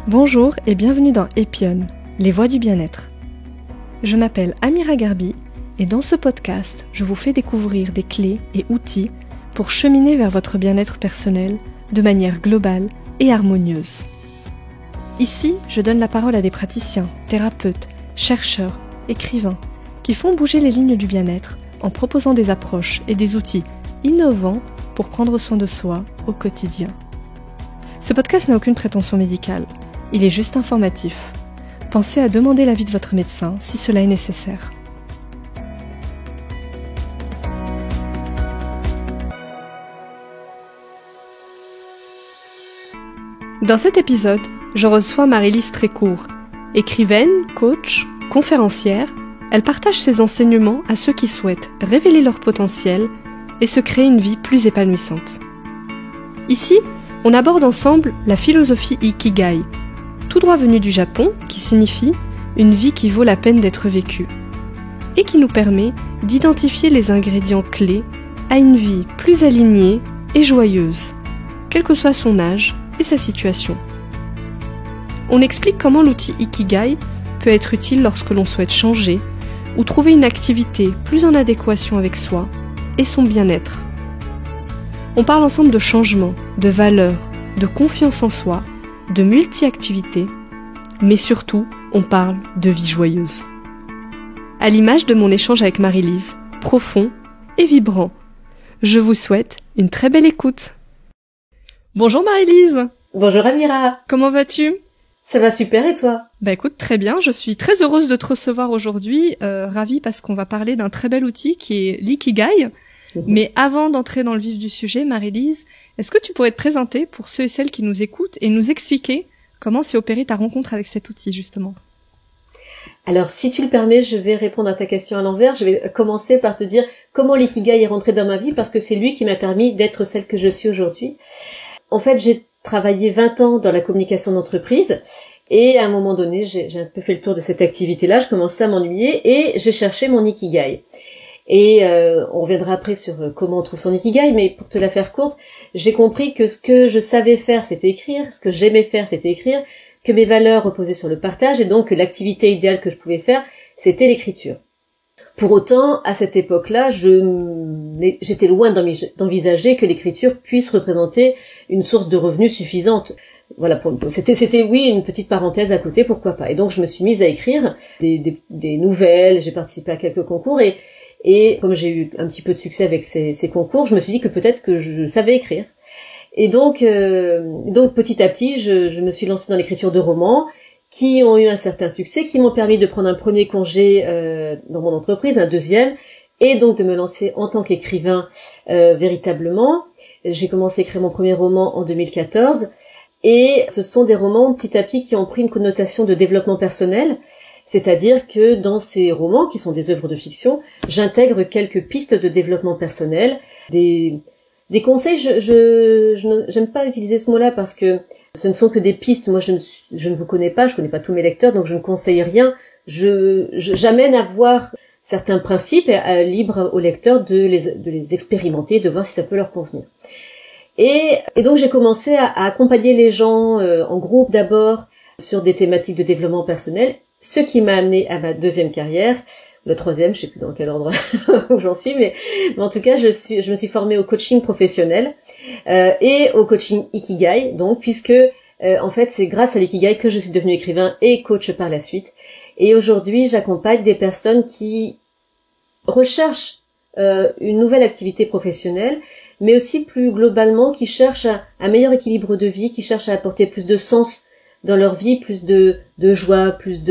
Bonjour et bienvenue dans Epion, les voix du bien-être. Je m'appelle Amira Garbi et dans ce podcast, je vous fais découvrir des clés et outils pour cheminer vers votre bien-être personnel de manière globale et harmonieuse. Ici, je donne la parole à des praticiens, thérapeutes, chercheurs, écrivains qui font bouger les lignes du bien-être en proposant des approches et des outils innovants pour prendre soin de soi au quotidien. Ce podcast n'a aucune prétention médicale. Il est juste informatif. Pensez à demander l'avis de votre médecin si cela est nécessaire. Dans cet épisode, je reçois Marie-Lise Trécourt. Écrivaine, coach, conférencière, elle partage ses enseignements à ceux qui souhaitent révéler leur potentiel et se créer une vie plus épanouissante. Ici, on aborde ensemble la philosophie Ikigai, tout droit venu du Japon, qui signifie une vie qui vaut la peine d'être vécue, et qui nous permet d'identifier les ingrédients clés à une vie plus alignée et joyeuse, quel que soit son âge et sa situation. On explique comment l'outil Ikigai peut être utile lorsque l'on souhaite changer ou trouver une activité plus en adéquation avec soi et son bien-être. On parle ensemble de changement, de valeurs, de confiance en soi, de multi-activités, mais surtout, on parle de vie joyeuse. À l'image de mon échange avec Marie-Lise, profond et vibrant. Je vous souhaite une très belle écoute. Bonjour Marie-Lise. Bonjour Amira. Comment vas-tu ? Ça va super et toi ? Bah écoute, très bien. Je suis très heureuse de te recevoir aujourd'hui, ravie parce qu'on va parler d'un très bel outil qui est l'Ikigai. Mais avant d'entrer dans le vif du sujet, Marie-Lise, est-ce que tu pourrais te présenter pour ceux et celles qui nous écoutent et nous expliquer comment s'est opérée ta rencontre avec cet outil, justement ? Alors, si tu le permets, je vais répondre à ta question à l'envers. Je vais commencer par te dire comment l'Ikigai est rentré dans ma vie parce que c'est lui qui m'a permis d'être celle que je suis aujourd'hui. En fait, j'ai travaillé 20 ans dans la communication d'entreprise et à un moment donné, j'ai un peu fait le tour de cette activité-là. Je commençais à m'ennuyer et j'ai cherché mon Ikigai. Et on reviendra après sur comment on trouve son Ikigai, mais pour te la faire courte, j'ai compris que ce que je savais faire, c'était écrire, ce que j'aimais faire, c'était écrire, que mes valeurs reposaient sur le partage, et donc que l'activité idéale que je pouvais faire, c'était l'écriture. Pour autant, à cette époque-là, j'étais loin d'envisager que l'écriture puisse représenter une source de revenus suffisante. Voilà, c'était oui, une petite parenthèse à côté, pourquoi pas. Et donc je me suis mise à écrire des nouvelles, j'ai participé à quelques concours, et comme j'ai eu un petit peu de succès avec ces concours, je me suis dit que peut-être que je savais écrire. Et donc petit à petit, je me suis lancée dans l'écriture de romans qui ont eu un certain succès, qui m'ont permis de prendre un premier congé dans mon entreprise, un deuxième, et donc de me lancer en tant qu'écrivain véritablement. J'ai commencé à écrire mon premier roman en 2014, et ce sont des romans petit à petit qui ont pris une connotation de développement personnel. C'est-à-dire que dans ces romans, qui sont des œuvres de fiction, j'intègre quelques pistes de développement personnel, des conseils. J'aime pas utiliser ce mot-là parce que ce ne sont que des pistes. Moi, je ne vous connais pas, je connais pas tous mes lecteurs, donc je ne conseille rien. J'amène à voir certains principes libre aux lecteurs de les expérimenter, de voir si ça peut leur convenir. Et donc j'ai commencé à accompagner les gens en groupe d'abord sur des thématiques de développement personnel. Ce qui m'a amené à ma deuxième carrière, la troisième, je sais plus dans quel ordre où j'en suis, mais en tout cas, je me suis formée au coaching professionnel et au coaching Ikigai, donc puisque en fait, c'est grâce à l'Ikigai que je suis devenue écrivain et coach par la suite. Et aujourd'hui, j'accompagne des personnes qui recherchent une nouvelle activité professionnelle, mais aussi plus globalement qui cherchent un meilleur équilibre de vie, qui cherchent à apporter plus de sens dans leur vie, plus de joie, plus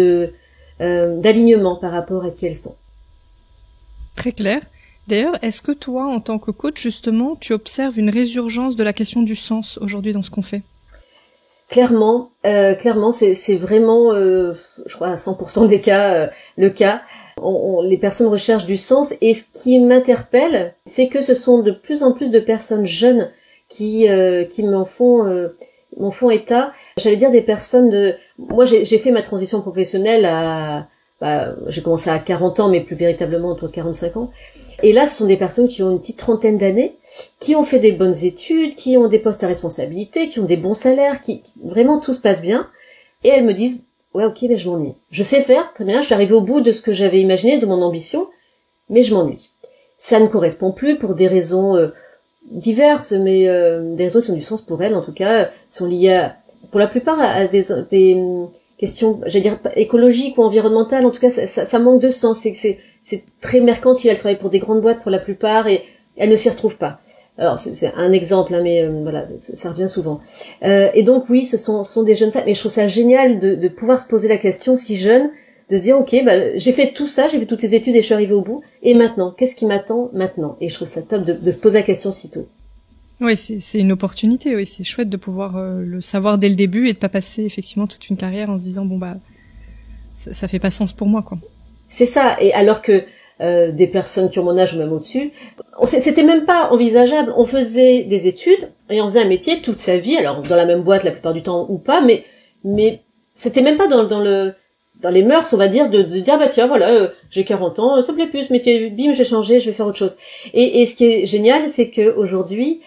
d'alignement par rapport à qui elles sont. Très clair. D'ailleurs, est-ce que toi, en tant que coach, justement, tu observes une résurgence de la question du sens aujourd'hui dans ce qu'on fait ? Clairement, c'est vraiment, je crois à 100% des cas, le cas. Les personnes recherchent du sens, et ce qui m'interpelle, c'est que ce sont de plus en plus de personnes jeunes qui m'en font état. J'allais dire des personnes moi j'ai fait ma transition professionnelle à j'ai commencé à 40 ans, mais plus véritablement autour de 45 ans. Et là, ce sont des personnes qui ont une petite trentaine d'années, qui ont fait des bonnes études, qui ont des postes à responsabilité, qui ont des bons salaires, qui vraiment tout se passe bien. Et elles me disent, ouais, ok, mais je m'ennuie. Je sais faire, très bien, je suis arrivée au bout de ce que j'avais imaginé, de mon ambition, mais je m'ennuie. Ça ne correspond plus pour des raisons diverses, mais des raisons qui ont du sens pour elles, en tout cas, sont liées pour la plupart à des questions, j'allais dire, écologiques ou environnementales. En tout cas, ça manque de sens. C'est très mercantile. Elles travaillent pour des grandes boîtes pour la plupart et elles ne s'y retrouvent pas. Alors, c'est un exemple, hein, mais voilà, ça revient souvent. Et donc, oui, ce sont des jeunes femmes. Mais je trouve ça génial de pouvoir se poser la question si jeune, de se dire, ok, j'ai fait tout ça, j'ai fait toutes ces études et je suis arrivée au bout. Et maintenant, qu'est-ce qui m'attend maintenant? Et je trouve ça top de se poser la question si tôt. Oui, c'est une opportunité, oui, c'est chouette de pouvoir le savoir dès le début et de pas passer effectivement toute une carrière en se disant ça fait pas sens pour moi, quoi. C'est ça, et alors que des personnes qui ont mon âge ou même au-dessus, c'était même pas envisageable. On faisait des études et on faisait un métier toute sa vie, alors dans la même boîte la plupart du temps ou pas, mais c'était même pas dans les mœurs, on va dire, de dire tiens voilà, j'ai 40 ans, ça me plaît plus ce métier, bim, j'ai changé, je vais faire autre chose. Et ce qui est génial, c'est que aujourd'hui,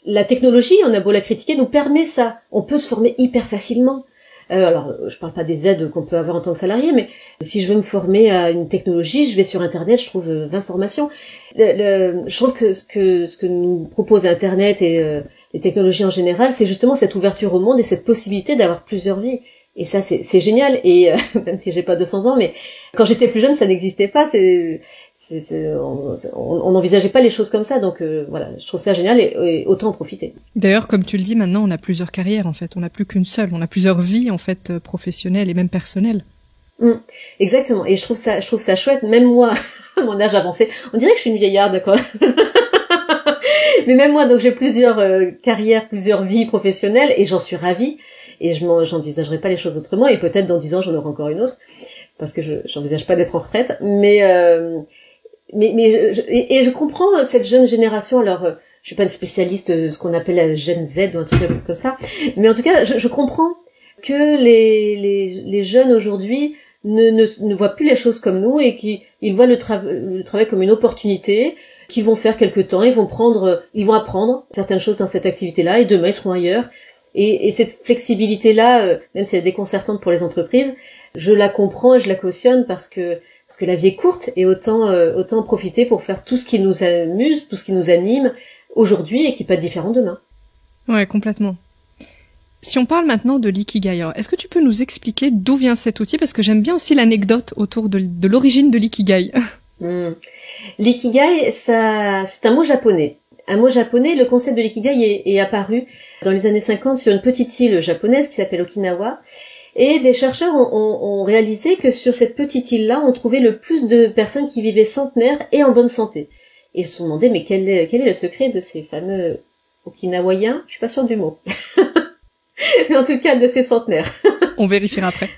la technologie, on a beau la critiquer, nous permet ça. On peut se former hyper facilement. Alors, je parle pas des aides qu'on peut avoir en tant que salarié, mais si je veux me former à une technologie, je vais sur Internet, je trouve 20 formations. Je trouve que ce que nous propose Internet et les technologies en général, c'est justement cette ouverture au monde et cette possibilité d'avoir plusieurs vies. Et ça, c'est génial. Et même si j'ai pas 200 ans, mais quand j'étais plus jeune, ça n'existait pas. On n'envisageait pas les choses comme ça. Donc voilà, je trouve ça génial et autant en profiter. D'ailleurs, comme tu le dis, maintenant, on a plusieurs carrières en fait. On n'a plus qu'une seule. On a plusieurs vies en fait, professionnelles et même personnelles. Exactement. Et je trouve ça chouette. Même moi, à mon âge avancé, on dirait que je suis une vieillarde, quoi. Mais même moi, donc j'ai plusieurs carrières, plusieurs vies professionnelles, et j'en suis ravie. Et j'envisagerai pas les choses autrement. Et peut-être dans 10 ans, j'en aurai encore une autre, parce que j'envisage pas d'être en retraite. Mais je comprends cette jeune génération. Alors, je suis pas une spécialiste de ce qu'on appelle la Gen Z ou un truc comme ça, mais en tout cas, je comprends que les jeunes aujourd'hui ne voient plus les choses comme nous et qu'ils voient le travail comme une opportunité, qu'ils vont faire quelque temps, ils vont apprendre certaines choses dans cette activité-là et demain ils seront ailleurs. Et cette flexibilité-là, même si elle est déconcertante pour les entreprises, je la comprends et je la cautionne parce que la vie est courte et autant en profiter pour faire tout ce qui nous amuse, tout ce qui nous anime aujourd'hui et qui peut être différent demain. Ouais, complètement. Si on parle maintenant de l'ikigai, alors est-ce que tu peux nous expliquer d'où vient cet outil? Parce que j'aime bien aussi l'anecdote autour de l'origine de l'ikigai. L'ikigai, c'est un mot japonais. Le concept de l'ikigai est apparu dans les années 50 sur une petite île japonaise qui s'appelle Okinawa. Et des chercheurs ont réalisé que sur cette petite île-là, on trouvait le plus de personnes qui vivaient centenaires et en bonne santé. Et ils se sont demandé, mais quel est le secret de ces fameux Okinawaïens? Je suis pas sûre du mot. Mais en tout cas, de ces centenaires. On vérifiera après.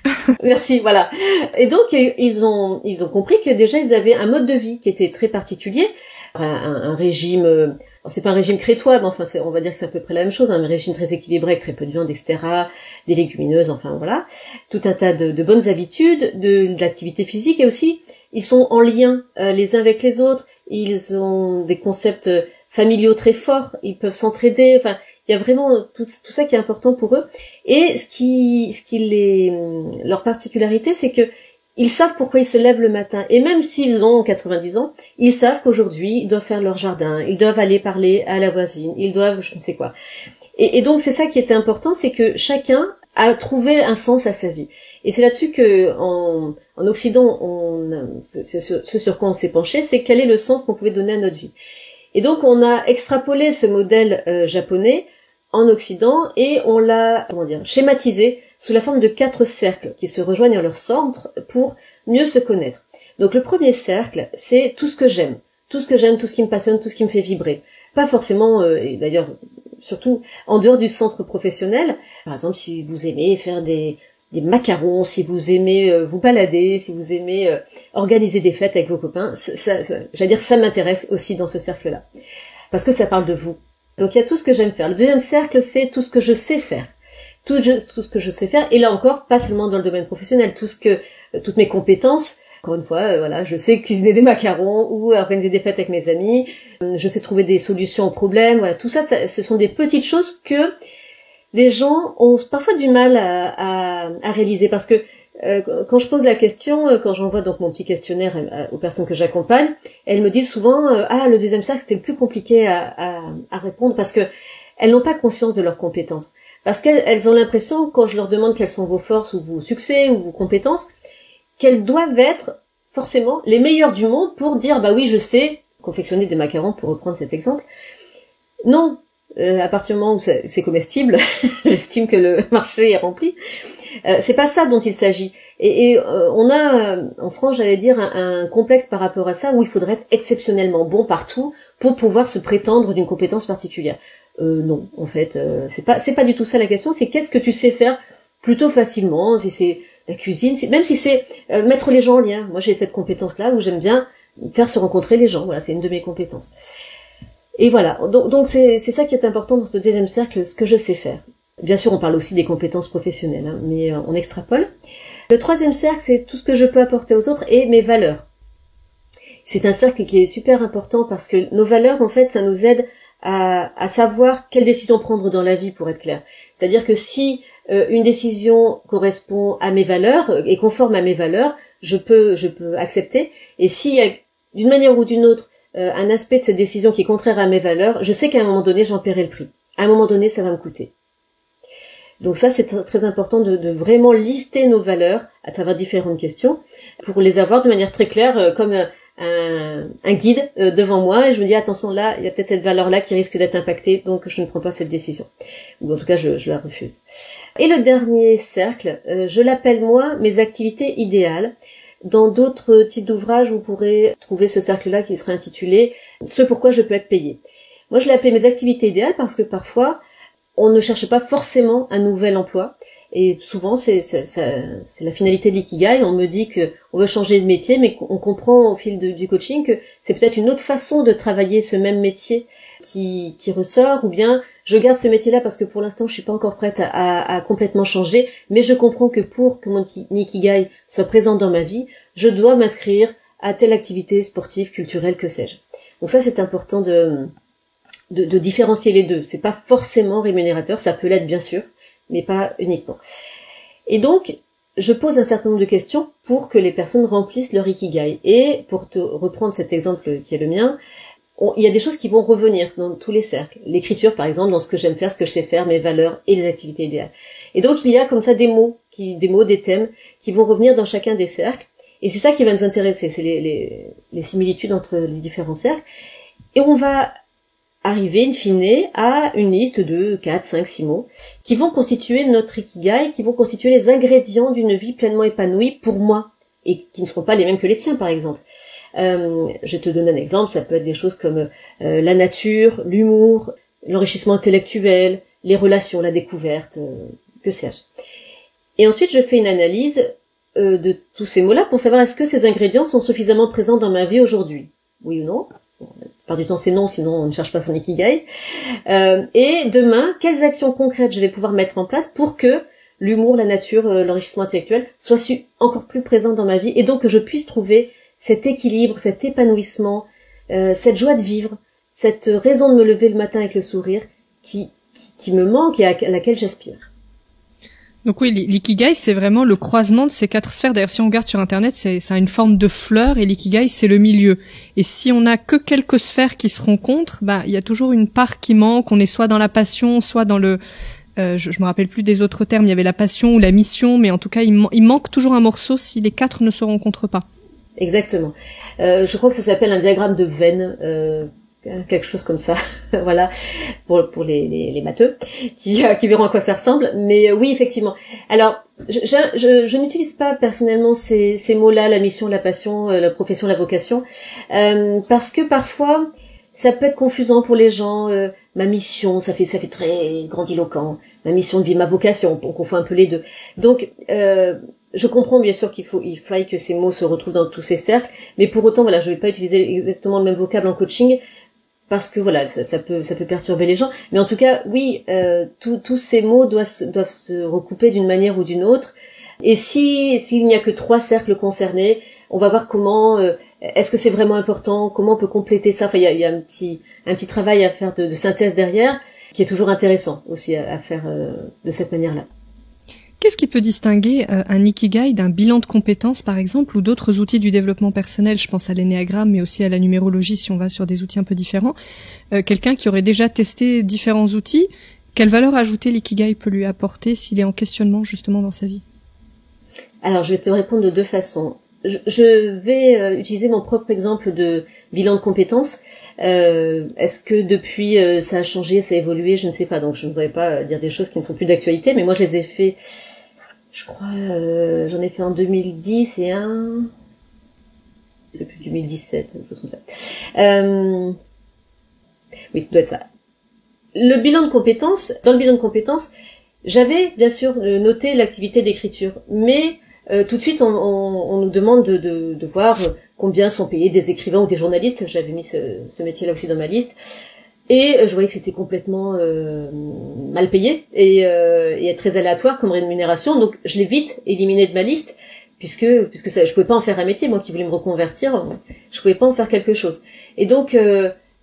Merci, voilà. Et donc, ils ont compris que déjà, ils avaient un mode de vie qui était très particulier. Un régime, c'est pas un régime crétois, mais enfin, on va dire que c'est à peu près la même chose, un régime très équilibré avec très peu de viande, etc., des légumineuses, enfin voilà. Tout un tas de bonnes habitudes, de l'activité physique, et aussi, ils sont en lien les uns avec les autres, ils ont des concepts familiaux très forts, ils peuvent s'entraider, enfin, il y a vraiment tout ça qui est important pour eux. Et leur particularité, c'est que ils savent pourquoi ils se lèvent le matin. Et même s'ils ont 90 ans, ils savent qu'aujourd'hui, ils doivent faire leur jardin, ils doivent aller parler à la voisine, ils doivent je ne sais quoi. Et donc, c'est ça qui était important, c'est que chacun a trouvé un sens à sa vie. Et c'est là-dessus que, en Occident, c'est ce sur quoi on s'est penché, c'est quel est le sens qu'on pouvait donner à notre vie. Et donc, on a extrapolé ce modèle japonais en Occident et on l'a, schématisé sous la forme de 4 cercles qui se rejoignent en leur centre pour mieux se connaître. Donc le premier cercle, c'est tout ce que j'aime, tout ce qui me passionne, tout ce qui me fait vibrer. Pas forcément, et d'ailleurs surtout en dehors du centre professionnel. Par exemple, si vous aimez faire des macarons, si vous aimez vous balader, si vous aimez organiser des fêtes avec vos copains, ça m'intéresse aussi dans ce cercle-là. Parce que ça parle de vous. Donc il y a tout ce que j'aime faire. Le deuxième cercle, c'est tout ce que je sais faire. Tout ce que je sais faire, et là encore, pas seulement dans le domaine professionnel, tout ce que toutes mes compétences. Encore une fois, voilà, je sais cuisiner des macarons ou organiser des fêtes avec mes amis. Je sais trouver des solutions aux problèmes. Voilà, tout ça, ce sont des petites choses que les gens ont parfois du mal à réaliser, parce que quand je pose la question, quand j'envoie donc mon petit questionnaire aux personnes que j'accompagne, elles me disent souvent le deuxième cercle c'était le plus compliqué à répondre, parce que elles n'ont pas conscience de leurs compétences, parce qu'elles ont l'impression, quand je leur demande quelles sont vos forces ou vos succès ou vos compétences, qu'elles doivent être forcément les meilleures du monde pour dire bah oui je sais confectionner des macarons, pour reprendre cet exemple. Non. À partir du moment où c'est comestible, j'estime que le marché est rempli. C'est pas ça dont il s'agit. Et on a en France, j'allais dire, un complexe par rapport à ça, où il faudrait être exceptionnellement bon partout pour pouvoir se prétendre d'une compétence particulière. Non, en fait, c'est pas du tout ça la question. C'est qu'est-ce que tu sais faire plutôt facilement. Si c'est la cuisine, même si c'est mettre les gens en lien. Moi, j'ai cette compétence-là où j'aime bien faire se rencontrer les gens. Voilà, c'est une de mes compétences. Et voilà, donc c'est ça qui est important dans ce deuxième cercle, ce que je sais faire. Bien sûr, on parle aussi des compétences professionnelles, hein, mais on extrapole. Le troisième cercle, c'est tout ce que je peux apporter aux autres et mes valeurs. C'est un cercle qui est super important parce que nos valeurs, en fait, ça nous aide à savoir quelles décisions prendre dans la vie, pour être clair. C'est-à-dire que si une décision correspond à mes valeurs, est conforme à mes valeurs, je peux accepter. Et s'il y a d'une manière ou d'une autre un aspect de cette décision qui est contraire à mes valeurs, je sais qu'à un moment donné, j'en paierai le prix. À un moment donné, ça va me coûter. Donc ça, c'est très important de vraiment lister nos valeurs à travers différentes questions pour les avoir de manière très claire, comme un guide devant moi, et je me dis attention, là, il y a peut-être cette valeur-là qui risque d'être impactée, donc je ne prends pas cette décision. Ou en tout cas, je la refuse. Et le dernier cercle, je l'appelle moi mes activités idéales. Dans d'autres types d'ouvrages, vous pourrez trouver ce cercle-là qui serait intitulé « Ce pourquoi je peux être payé ». Moi, je l'ai appelé mes activités idéales parce que parfois, on ne cherche pas forcément un nouvel emploi. Et souvent, c'est la finalité de l'ikigai. On me dit que on veut changer de métier, mais on comprend au fil du coaching que c'est peut-être une autre façon de travailler ce même métier qui ressort, ou bien je garde ce métier-là parce que pour l'instant, je suis pas encore prête à complètement changer, mais je comprends que pour que mon ikigai soit présent dans ma vie, je dois m'inscrire à telle activité sportive, culturelle, que sais-je. Donc ça, c'est important de différencier les deux. C'est pas forcément rémunérateur, ça peut l'être bien sûr, mais pas uniquement. Et donc, je pose un certain nombre de questions pour que les personnes remplissent leur ikigai. Et pour te reprendre cet exemple qui est le mien, il y a des choses qui vont revenir dans tous les cercles. L'écriture, par exemple, dans ce que j'aime faire, ce que je sais faire, mes valeurs et les activités idéales. Et donc, il y a comme ça des mots, des thèmes qui vont revenir dans chacun des cercles. Et c'est ça qui va nous intéresser, c'est les similitudes entre les différents cercles. Et on va arriver in fine à une liste de 4, 5, 6 mots qui vont constituer notre ikigai, qui vont constituer les ingrédients d'une vie pleinement épanouie pour moi, et qui ne seront pas les mêmes que les tiens, par exemple. Je te donne un exemple, ça peut être des choses comme la nature, l'humour, l'enrichissement intellectuel, les relations, la découverte, que sais-je. Et ensuite, je fais une analyse de tous ces mots-là pour savoir est-ce que ces ingrédients sont suffisamment présents dans ma vie aujourd'hui. Oui ou non? Bon, la plupart du temps c'est non, sinon on ne cherche pas son ikigai. Et demain, quelles actions concrètes je vais pouvoir mettre en place pour que l'humour, la nature, l'enrichissement intellectuel soient encore plus présents dans ma vie, et donc que je puisse trouver cet équilibre, cet épanouissement, cette joie de vivre, cette raison de me lever le matin avec le sourire qui me manque et à laquelle j'aspire. Donc oui, l'ikigai, c'est vraiment le croisement de ces 4 sphères. D'ailleurs, si on regarde sur Internet, ça a une forme de fleur, et l'ikigai, c'est le milieu. Et si on n'a que quelques sphères qui se rencontrent, il y a toujours une part qui manque. On est soit dans la passion, soit dans le... je me rappelle plus des autres termes. Il y avait la passion ou la mission, mais en tout cas, il manque toujours un morceau si les 4 ne se rencontrent pas. Exactement. Je crois que ça s'appelle un diagramme de Venn, quelque chose comme ça. Voilà, pour les matheux qui verront à quoi ça ressemble. Mais oui, effectivement. Alors, je n'utilise pas personnellement ces mots-là, la mission, la passion, la profession, la vocation, parce que parfois ça peut être confusant pour les gens. Ma mission, ça fait très grandiloquent. Ma mission de vie, ma vocation, on confond un peu les deux. Donc je comprends bien sûr il faille que ces mots se retrouvent dans tous ces cercles, mais pour autant, voilà, je vais pas utiliser exactement le même vocable en coaching, parce que voilà, ça peut perturber les gens. Mais en tout cas, oui, tous ces mots doivent se recouper d'une manière ou d'une autre. Et s'il n'y a que 3 cercles concernés, on va voir comment, est-ce que c'est vraiment important, comment on peut compléter ça. Enfin, il y a un petit travail à faire de synthèse derrière, qui est toujours intéressant aussi à faire de cette manière-là. Qu'est-ce qui peut distinguer un ikigai d'un bilan de compétences, par exemple, ou d'autres outils du développement personnel? Je pense à l'énéagramme, mais aussi à la numérologie, si on va sur des outils un peu différents. Quelqu'un qui aurait déjà testé différents outils, quelle valeur ajoutée l'ikigai peut lui apporter s'il est en questionnement justement dans sa vie? Alors, je vais te répondre de 2 façons. Je vais utiliser mon propre exemple de bilan de compétences. Est-ce que depuis ça a changé, ça a évolué? Je ne sais pas, donc je ne voudrais pas dire des choses qui ne sont plus d'actualité, mais moi je les ai fait, je crois, j'en ai fait en 2010 et depuis 2017, quelque chose comme ça. Oui, ça doit être ça. Le bilan de compétences, dans le bilan de compétences, j'avais bien sûr noté l'activité d'écriture, mais tout de suite on nous demande de voir combien sont payés des écrivains ou des journalistes. J'avais mis ce métier-là aussi dans ma liste, et je voyais que c'était complètement mal payé et très aléatoire comme rémunération, donc je l'ai vite éliminé de ma liste, puisque ça, je pouvais pas en faire un métier. Moi qui voulais me reconvertir, je pouvais pas en faire quelque chose. Et donc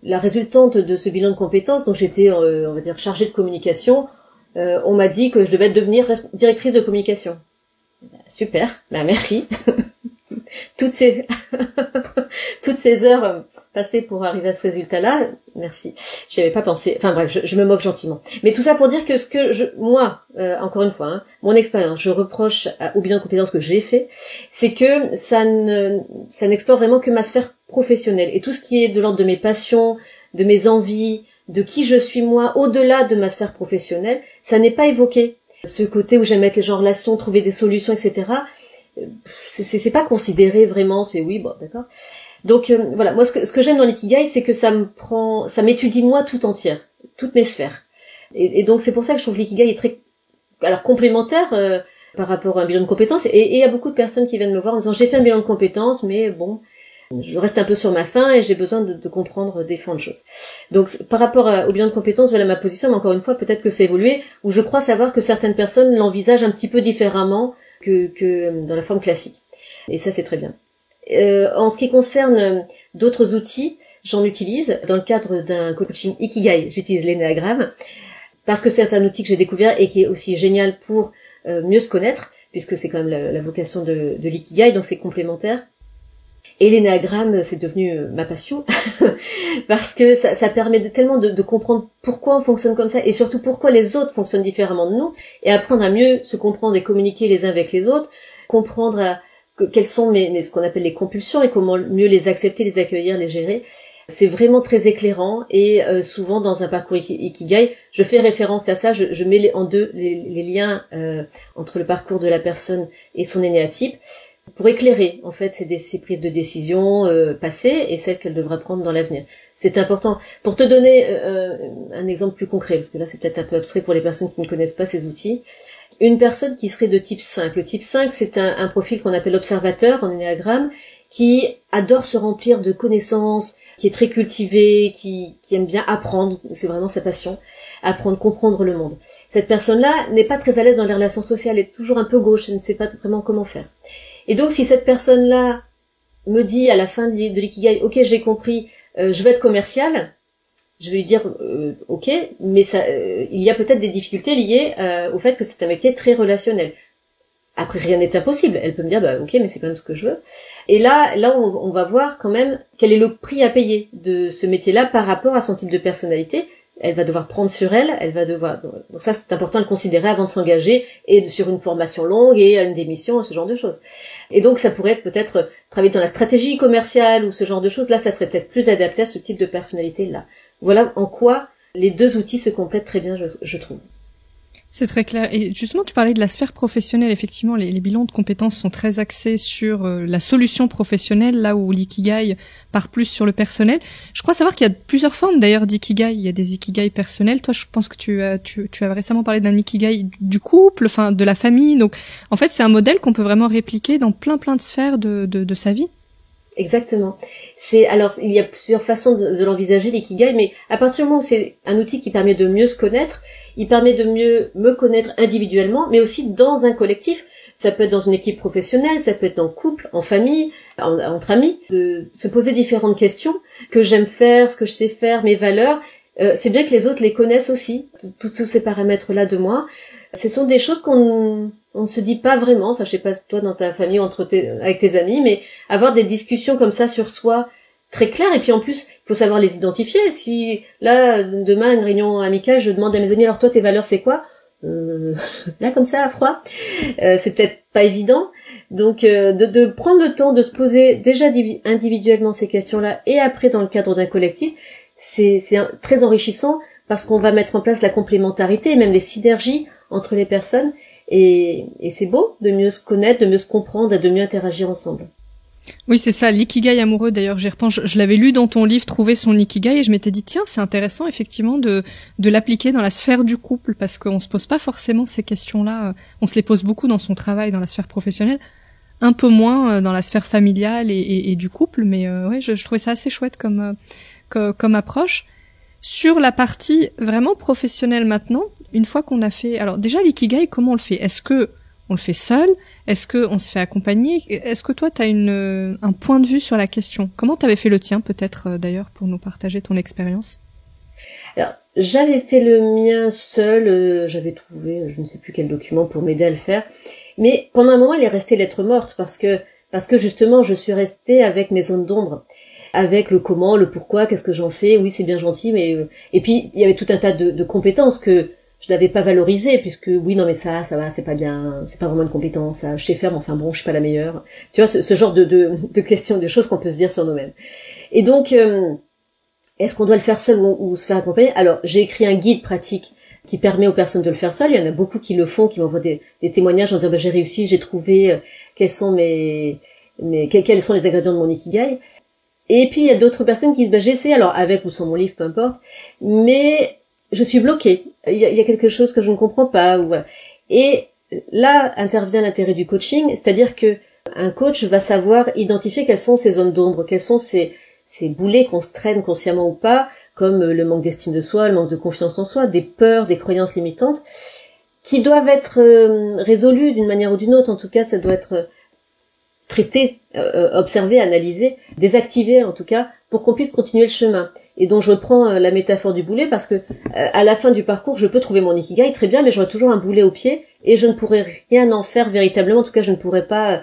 la résultante de ce bilan de compétences, donc j'étais on va dire chargée de communication, on m'a dit que je devais devenir directrice de communication. Super, merci. toutes ces heures passées pour arriver à ce résultat-là, merci. J'y avais pas pensé. Enfin bref, je me moque gentiment. Mais tout ça pour dire que moi, encore une fois, mon expérience, je reproche au bilan de compétences que j'ai fait, c'est que ça n'explore vraiment que ma sphère professionnelle, et tout ce qui est de l'ordre de mes passions, de mes envies, de qui je suis moi, au-delà de ma sphère professionnelle, ça n'est pas évoqué. Ce côté où j'aime mettre les gens en relation, trouver des solutions, etc. C'est pas considéré vraiment, c'est oui, bon, d'accord. Donc voilà, moi ce que j'aime dans l'ikigai, c'est que ça m'étudie moi tout entière, toutes mes sphères. Et donc c'est pour ça que je trouve que l'ikigai est très complémentaire par rapport à un bilan de compétences. Et il y a beaucoup de personnes qui viennent me voir en disant j'ai fait un bilan de compétences, mais bon, je reste un peu sur ma faim et j'ai besoin de comprendre différentes choses. Donc par rapport au bilan de compétences, voilà ma position, mais encore une fois, peut-être que c'est évolué, où je crois savoir que certaines personnes l'envisagent un petit peu différemment que dans la forme classique. Et ça, c'est très bien. En ce qui concerne d'autres outils, j'en utilise dans le cadre d'un coaching Ikigai. J'utilise l'énéagramme parce que c'est un outil que j'ai découvert et qui est aussi génial pour mieux se connaître, puisque c'est quand même la vocation de l'Ikigai, donc c'est complémentaire. Et l'énéagramme, c'est devenu ma passion parce que ça permet tellement de comprendre pourquoi on fonctionne comme ça, et surtout pourquoi les autres fonctionnent différemment de nous, et apprendre à mieux se comprendre et communiquer les uns avec les autres, comprendre quelles sont ce qu'on appelle les compulsions et comment mieux les accepter, les accueillir, les gérer. C'est vraiment très éclairant, et souvent dans un parcours Ikigai, je fais référence à ça, je mets en deux les liens entre le parcours de la personne et son énéatype, pour éclairer en fait ses prises de décision passées et celles qu'elle devra prendre dans l'avenir. C'est important. Pour te donner un exemple plus concret, parce que là c'est peut-être un peu abstrait pour les personnes qui ne connaissent pas ces outils, une personne qui serait de type 5. Le type 5, c'est un profil qu'on appelle observateur en énéagramme, qui adore se remplir de connaissances, qui est très cultivé, qui aime bien apprendre, c'est vraiment sa passion, apprendre, comprendre le monde. Cette personne-là n'est pas très à l'aise dans les relations sociales, elle est toujours un peu gauche, elle ne sait pas vraiment comment faire. Et donc si cette personne-là me dit à la fin de l'ikigai, ok, j'ai compris, je vais être commercial, je vais lui dire ok, mais il y a peut-être des difficultés liées au fait que c'est un métier très relationnel. Après, rien n'est impossible. Elle peut me dire, ok, mais c'est quand même ce que je veux. Et là, on va voir quand même quel est le prix à payer de ce métier-là par rapport à son type de personnalité. Elle va devoir prendre sur elle, donc ça c'est important de le considérer avant de s'engager et sur une formation longue et une démission, ce genre de choses. Et donc ça pourrait être peut-être travailler dans la stratégie commerciale ou ce genre de choses. Là, ça serait peut-être plus adapté à ce type de personnalité-là. Voilà en quoi les deux outils se complètent très bien, je trouve. C'est très clair. Et justement, tu parlais de la sphère professionnelle. Effectivement, les bilans de compétences sont très axés sur la solution professionnelle, là où l'ikigai part plus sur le personnel. Je crois savoir qu'il y a plusieurs formes d'ailleurs d'ikigai. Il y a des ikigai personnels. Toi, je pense que tu as récemment parlé d'un ikigai du couple, enfin de la famille. Donc, en fait, c'est un modèle qu'on peut vraiment répliquer dans plein de sphères de sa vie. Exactement. Alors, il y a plusieurs façons de l'envisager, l'ikigai, mais à partir du moment où c'est un outil qui permet de mieux se connaître, il permet de mieux me connaître individuellement, mais aussi dans un collectif. Ça peut être dans une équipe professionnelle, ça peut être en couple, en famille, entre amis, de se poser différentes questions, ce que j'aime faire, ce que je sais faire, mes valeurs. C'est bien que les autres les connaissent aussi, tous ces paramètres-là de moi. Ce sont des choses qu'on ne se dit pas vraiment, enfin je sais pas toi dans ta famille ou avec tes amis, mais avoir des discussions comme ça sur soi très claires, et puis en plus il faut savoir les identifier. Si là demain une réunion amicale, je demande à mes amis alors toi tes valeurs c'est quoi, là comme ça à froid, c'est peut-être pas évident. Donc de prendre le temps de se poser déjà individuellement ces questions-là et après dans le cadre d'un collectif, c'est très enrichissant parce qu'on va mettre en place la complémentarité et même les synergies entre les personnes, et c'est beau de mieux se connaître, de mieux se comprendre et de mieux interagir ensemble. Oui, c'est ça, l'ikigai amoureux. D'ailleurs, j'y repense, je l'avais lu dans ton livre Trouver son ikigai, et je m'étais dit tiens, c'est intéressant effectivement de l'appliquer dans la sphère du couple, parce qu'on se pose pas forcément ces questions-là. On se les pose beaucoup dans son travail, dans la sphère professionnelle, un peu moins dans la sphère familiale et du couple, mais ouais, je trouvais ça assez chouette comme approche. Sur la partie vraiment professionnelle maintenant, une fois qu'on a fait... Alors déjà, l'ikigai, comment on le fait? Est-ce que on le fait seul? Est-ce que on se fait accompagner? Est-ce que toi, tu as un point de vue sur la question? Comment tu avais fait le tien, peut-être, d'ailleurs, pour nous partager ton expérience? Alors, j'avais fait le mien seul, j'avais trouvé, je ne sais plus quel document pour m'aider à le faire, mais pendant un moment, il est resté lettre morte, parce que justement, je suis restée avec mes zones d'ombre, avec le comment, le pourquoi, qu'est-ce que j'en fais, oui c'est bien gentil, mais et puis il y avait tout un tas de compétences que je n'avais pas valorisées, puisque oui non mais ça va, c'est pas bien, c'est pas vraiment une compétence, ça, je sais faire mais enfin bon je suis pas la meilleure, tu vois ce genre de questions, de choses qu'on peut se dire sur nous-mêmes. Et donc est-ce qu'on doit le faire seul ou se faire accompagner? Alors j'ai écrit un guide pratique qui permet aux personnes de le faire seul. Il y en a beaucoup qui le font, qui m'envoient des témoignages en disant j'ai réussi, j'ai trouvé quels sont les ingrédients de mon ikigai. Et puis il y a d'autres personnes qui disent j'ai essayé, alors avec ou sans mon livre, peu importe, mais je suis bloquée. Il y a quelque chose que je ne comprends pas. Voilà. Et là intervient l'intérêt du coaching, c'est-à-dire que un coach va savoir identifier quelles sont ces zones d'ombre, quels sont ces boulets qu'on se traîne consciemment ou pas, comme le manque d'estime de soi, le manque de confiance en soi, des peurs, des croyances limitantes, qui doivent être résolus d'une manière ou d'une autre. En tout cas, ça doit être traité, observé, analysé, désactivé en tout cas, pour qu'on puisse continuer le chemin. Et donc je reprends la métaphore du boulet, parce que à la fin du parcours, je peux trouver mon ikigai, très bien, mais j'aurai toujours un boulet au pied, et je ne pourrai rien en faire véritablement. En tout cas, je ne pourrai pas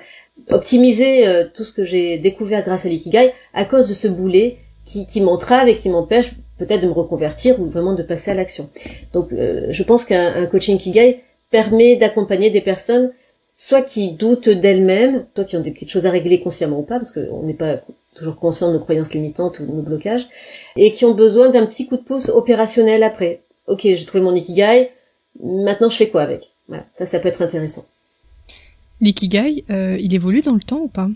optimiser tout ce que j'ai découvert grâce à l'ikigai à cause de ce boulet qui m'entrave et qui m'empêche peut-être de me reconvertir ou vraiment de passer à l'action. Donc je pense qu'un coaching ikigai permet d'accompagner des personnes soit qui doutent d'elles-mêmes, soit qui ont des petites choses à régler consciemment ou pas, parce qu'on n'est pas toujours conscient de nos croyances limitantes ou de nos blocages, et qui ont besoin d'un petit coup de pouce opérationnel après. Ok, j'ai trouvé mon ikigai, maintenant je fais quoi avec? Voilà, ça peut être intéressant. L'ikigai, il évolue dans le temps ou pas?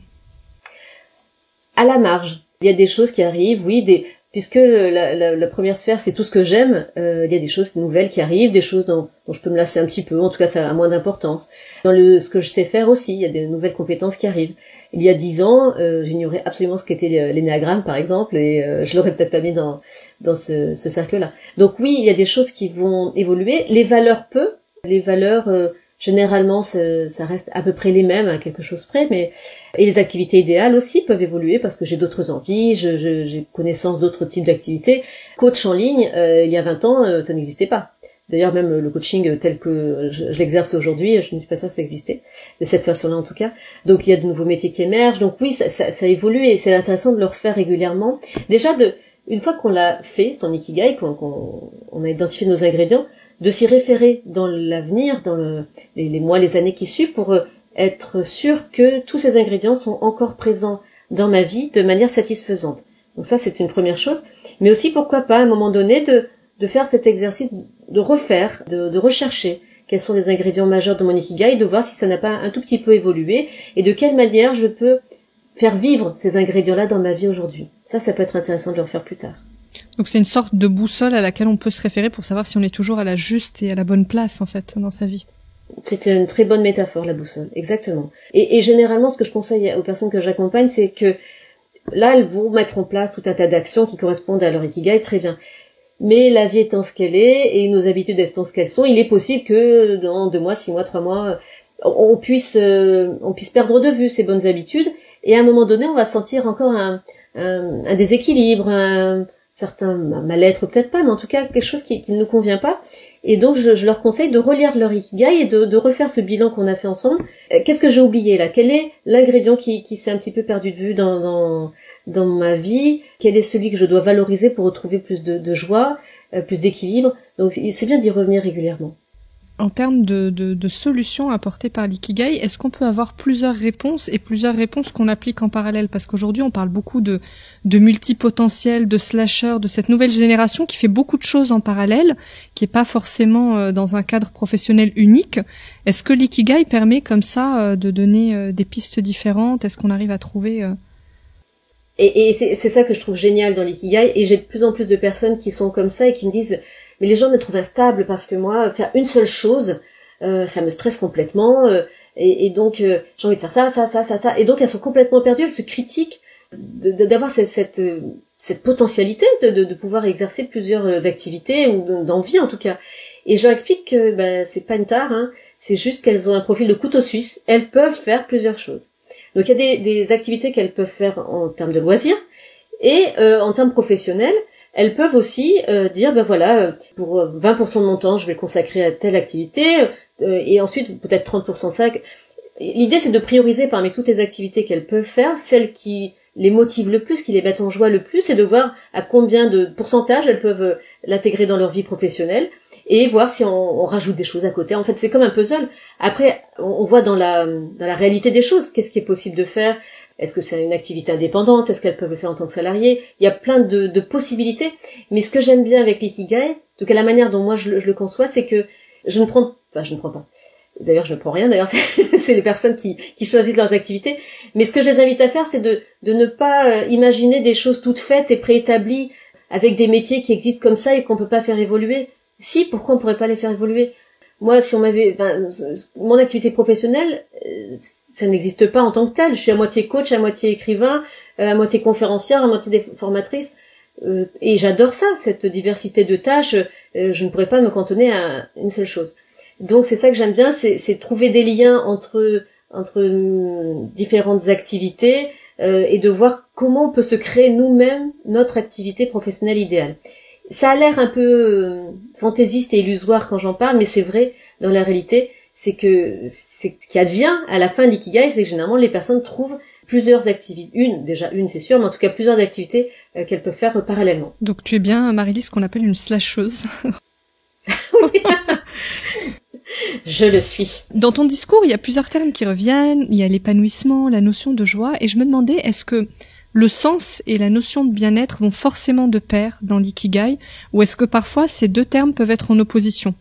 À la marge. Il y a des choses qui arrivent, oui, puisque la première sphère c'est tout ce que j'aime, il y a des choses nouvelles qui arrivent, des choses dont je peux me lasser un petit peu, en tout cas ça a moins d'importance. Dans ce que je sais faire aussi, il y a des nouvelles compétences qui arrivent. Il y a 10 ans, j'ignorais absolument ce qu'était l'énéagramme par exemple, et je l'aurais peut-être pas mis dans ce cercle-là. Donc oui, il y a des choses qui vont évoluer, les valeurs généralement, ça reste à peu près les mêmes, à quelque chose près, et les activités idéales aussi peuvent évoluer parce que j'ai d'autres envies, j'ai connaissance d'autres types d'activités. Coach en ligne, il y a 20 ans, ça n'existait pas. D'ailleurs, même le coaching tel que je l'exerce aujourd'hui, je ne suis pas sûre que ça existait, de cette façon-là en tout cas. Donc il y a de nouveaux métiers qui émergent, donc oui, ça évolue et c'est intéressant de le refaire régulièrement. Déjà, une fois qu'on l'a fait, son ikigai, qu'on a identifié nos ingrédients, de s'y référer dans l'avenir, dans les mois, les années qui suivent, pour être sûr que tous ces ingrédients sont encore présents dans ma vie de manière satisfaisante. Donc ça, c'est une première chose. Mais aussi, pourquoi pas, à un moment donné, de faire cet exercice, de refaire, de rechercher quels sont les ingrédients majeurs de mon ikigai, de voir si ça n'a pas un tout petit peu évolué, et de quelle manière je peux faire vivre ces ingrédients-là dans ma vie aujourd'hui. Ça peut être intéressant de le refaire plus tard. Donc c'est une sorte de boussole à laquelle on peut se référer pour savoir si on est toujours à la juste et à la bonne place, en fait, dans sa vie. C'est une très bonne métaphore, la boussole, exactement. Et généralement, ce que je conseille aux personnes que j'accompagne, c'est que là, elles vont mettre en place tout un tas d'actions qui correspondent à leur ikigai, très bien. Mais la vie étant ce qu'elle est, et nos habitudes étant ce qu'elles sont, il est possible que dans 2 mois, 6 mois, 3 mois, on puisse perdre de vue ces bonnes habitudes, et à un moment donné, on va sentir encore un déséquilibre, un certain mal-être, peut-être pas, mais en tout cas quelque chose qui ne nous convient pas. Et donc je leur conseille de relire leur Ikigai et de refaire ce bilan qu'on a fait ensemble. Qu'est-ce que j'ai oublié là? Quel est l'ingrédient qui s'est un petit peu perdu de vue dans ma vie? Quel est celui que je dois valoriser pour retrouver plus de joie, plus d'équilibre? Donc c'est bien d'y revenir régulièrement. En termes de solutions apportées par l'Ikigai, est-ce qu'on peut avoir plusieurs réponses et plusieurs réponses qu'on applique en parallèle? Parce qu'aujourd'hui, on parle beaucoup de multipotentiels, de slashers, de cette nouvelle génération qui fait beaucoup de choses en parallèle, qui est pas forcément dans un cadre professionnel unique. Est-ce que l'Ikigai permet comme ça de donner des pistes différentes? Est-ce qu'on arrive à trouver... Et c'est ça que je trouve génial dans l'Ikigai, et j'ai de plus en plus de personnes qui sont comme ça et qui me disent mais les gens me trouvent instable parce que moi faire une seule chose ça me stresse complètement et donc j'ai envie de faire ça et donc elles sont complètement perdues, elles se critiquent d'avoir cette potentialité de pouvoir exercer plusieurs activités ou d'envie en tout cas, et je leur explique que c'est pas une tare, hein, c'est juste qu'elles ont un profil de couteau suisse, elles peuvent faire plusieurs choses. Donc il y a des activités qu'elles peuvent faire en termes de loisirs et en termes professionnels, elles peuvent aussi dire voilà, pour 20% de mon temps, je vais le consacrer à telle activité et ensuite peut-être 30% ça. L'idée c'est de prioriser parmi toutes les activités qu'elles peuvent faire, celles qui les motivent le plus, qui les mettent en joie le plus, et de voir à combien de pourcentage elles peuvent l'intégrer dans leur vie professionnelle et voir si on rajoute des choses à côté. En fait, c'est comme un puzzle. Après, on voit dans la réalité des choses, qu'est-ce qui est possible de faire. Est-ce que c'est une activité indépendante? Est-ce qu'elles peuvent le faire en tant que salariées? Il y a plein de possibilités. Mais ce que j'aime bien avec l'Ikigai, donc à la manière dont moi je le conçois, c'est que je ne prends pas. D'ailleurs, je ne prends rien. D'ailleurs, c'est les personnes qui choisissent leurs activités. Mais ce que je les invite à faire, c'est de ne pas imaginer des choses toutes faites et préétablies avec des métiers qui existent comme ça et qu'on peut pas faire évoluer. Si, pourquoi on pourrait pas les faire évoluer? Moi, si on m'avait, mon activité professionnelle, ça n'existe pas en tant que telle. Je suis à moitié coach, à moitié écrivain, à moitié conférencière, à moitié formatrice, et j'adore ça, cette diversité de tâches. Je ne pourrais pas me cantonner à une seule chose. Donc c'est ça que j'aime bien, c'est trouver des liens entre différentes activités et de voir comment on peut se créer nous-mêmes notre activité professionnelle idéale. Ça a l'air un peu fantaisiste et illusoire quand j'en parle, mais c'est vrai dans la réalité, c'est ce qui advient à la fin de l'Ikigai, c'est que généralement les personnes trouvent plusieurs activités, une c'est sûr, mais en tout cas plusieurs activités qu'elles peuvent faire parallèlement. Donc tu es bien, Marie-Lise, ce qu'on appelle une slasheuse. Oui. Je le suis. Dans ton discours, il y a plusieurs termes qui reviennent, il y a l'épanouissement, la notion de joie, et je me demandais, est-ce que le sens et la notion de bien-être vont forcément de pair dans l'ikigai, ou est-ce que parfois ces deux termes peuvent être en opposition?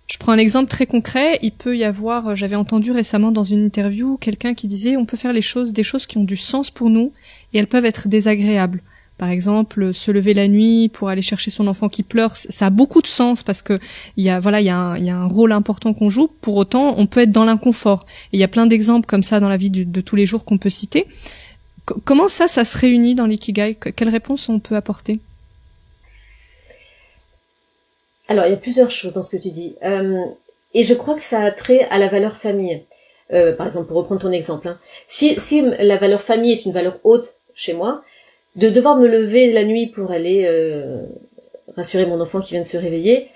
Je prends un exemple très concret, il peut y avoir, j'avais entendu récemment dans une interview, quelqu'un qui disait on peut faire des choses qui ont du sens pour nous, et elles peuvent être désagréables. Par exemple, se lever la nuit pour aller chercher son enfant qui pleure, ça a beaucoup de sens parce que il y a un rôle important qu'on joue. Pour autant, on peut être dans l'inconfort. Et il y a plein d'exemples comme ça dans la vie de tous les jours qu'on peut citer. Comment ça se réunit dans l'ikigai? Quelle réponse on peut apporter? Alors, il y a plusieurs choses dans ce que tu dis. Et je crois que ça a trait à la valeur famille. Par exemple, pour reprendre ton exemple, hein. Si la valeur famille est une valeur haute chez moi, de devoir me lever la nuit pour aller rassurer mon enfant qui vient de se réveiller,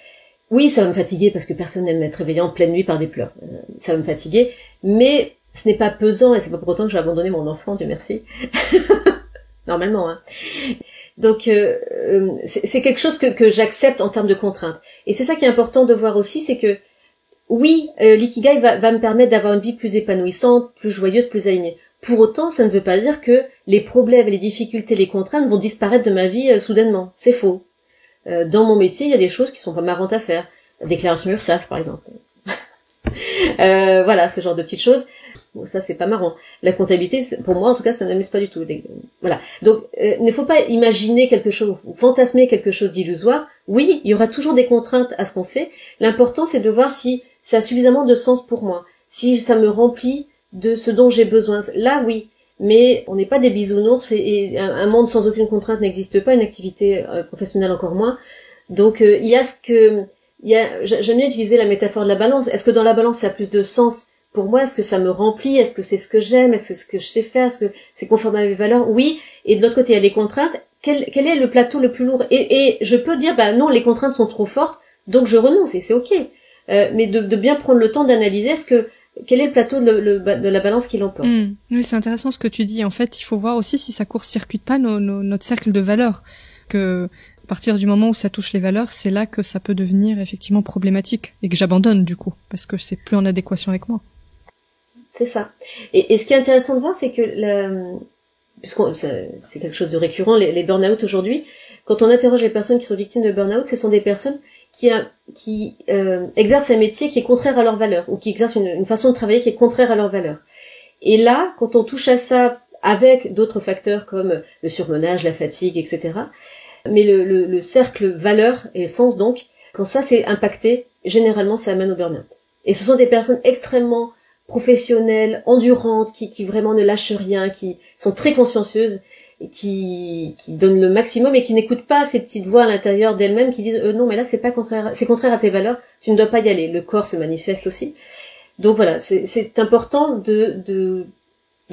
oui, ça va me fatiguer parce que personne n'aime être réveillé en pleine nuit par des pleurs. Ça va me fatiguer, mais ce n'est pas pesant et c'est pas pour autant que je vais abandonner mon enfant, Dieu merci. Normalement, hein. Donc c'est quelque chose que j'accepte en termes de contraintes. Et c'est ça qui est important de voir aussi, c'est que oui, l'ikigai va me permettre d'avoir une vie plus épanouissante, plus joyeuse, plus alignée. Pour autant, ça ne veut pas dire que les problèmes, les difficultés, les contraintes vont disparaître de ma vie soudainement. C'est faux. Dans mon métier, il y a des choses qui sont pas marrantes à faire. Déclaration URSSAF, par exemple. Voilà, ce genre de petites choses. Bon, ça, c'est pas marrant. La comptabilité, pour moi, en tout cas, ça ne m'amuse pas du tout. Voilà. Donc, il ne faut pas imaginer quelque chose, fantasmer quelque chose d'illusoire. Oui, il y aura toujours des contraintes à ce qu'on fait. L'important, c'est de voir si ça a suffisamment de sens pour moi. Si ça me remplit de ce dont j'ai besoin. Là, oui. Mais on n'est pas des bisounours et un monde sans aucune contrainte n'existe pas, une activité professionnelle encore moins. Donc, j'aime bien utiliser la métaphore de la balance. Est-ce que dans la balance, ça a plus de sens pour moi, est-ce que ça me remplit? Est-ce que c'est ce que j'aime? Est-ce que ce que je sais faire? Est-ce que c'est conforme à mes valeurs? Oui. Et de l'autre côté, il y a les contraintes. Quel est le plateau le plus lourd? Et je peux dire, non, les contraintes sont trop fortes, donc je renonce, et c'est ok. Mais de bien prendre le temps d'analyser quel est le plateau de la balance qui l'emporte. Oui, c'est intéressant ce que tu dis. En fait, il faut voir aussi si ça court-circuite pas notre cercle de valeurs. Que à partir du moment où ça touche les valeurs, c'est là que ça peut devenir effectivement problématique et que j'abandonne du coup parce que c'est plus en adéquation avec moi. C'est ça. Et ce qui est intéressant de voir, c'est que c'est quelque chose de récurrent, les burn-out aujourd'hui. Quand on interroge les personnes qui sont victimes de burn-out, ce sont des personnes qui exercent un métier qui est contraire à leurs valeurs ou qui exercent une façon de travailler qui est contraire à leurs valeurs. Et là, quand on touche à ça avec d'autres facteurs comme le surmenage, la fatigue, etc. Mais le cercle valeur et sens donc, quand ça c'est impacté, généralement ça amène au burn-out. Et ce sont des personnes extrêmement professionnelles, endurantes, qui vraiment ne lâchent rien, qui sont très consciencieuses, et qui donnent le maximum et qui n'écoutent pas ces petites voix à l'intérieur d'elles-mêmes qui disent non mais là c'est contraire à tes valeurs, tu ne dois pas y aller. Le corps se manifeste aussi. Donc voilà, c'est important de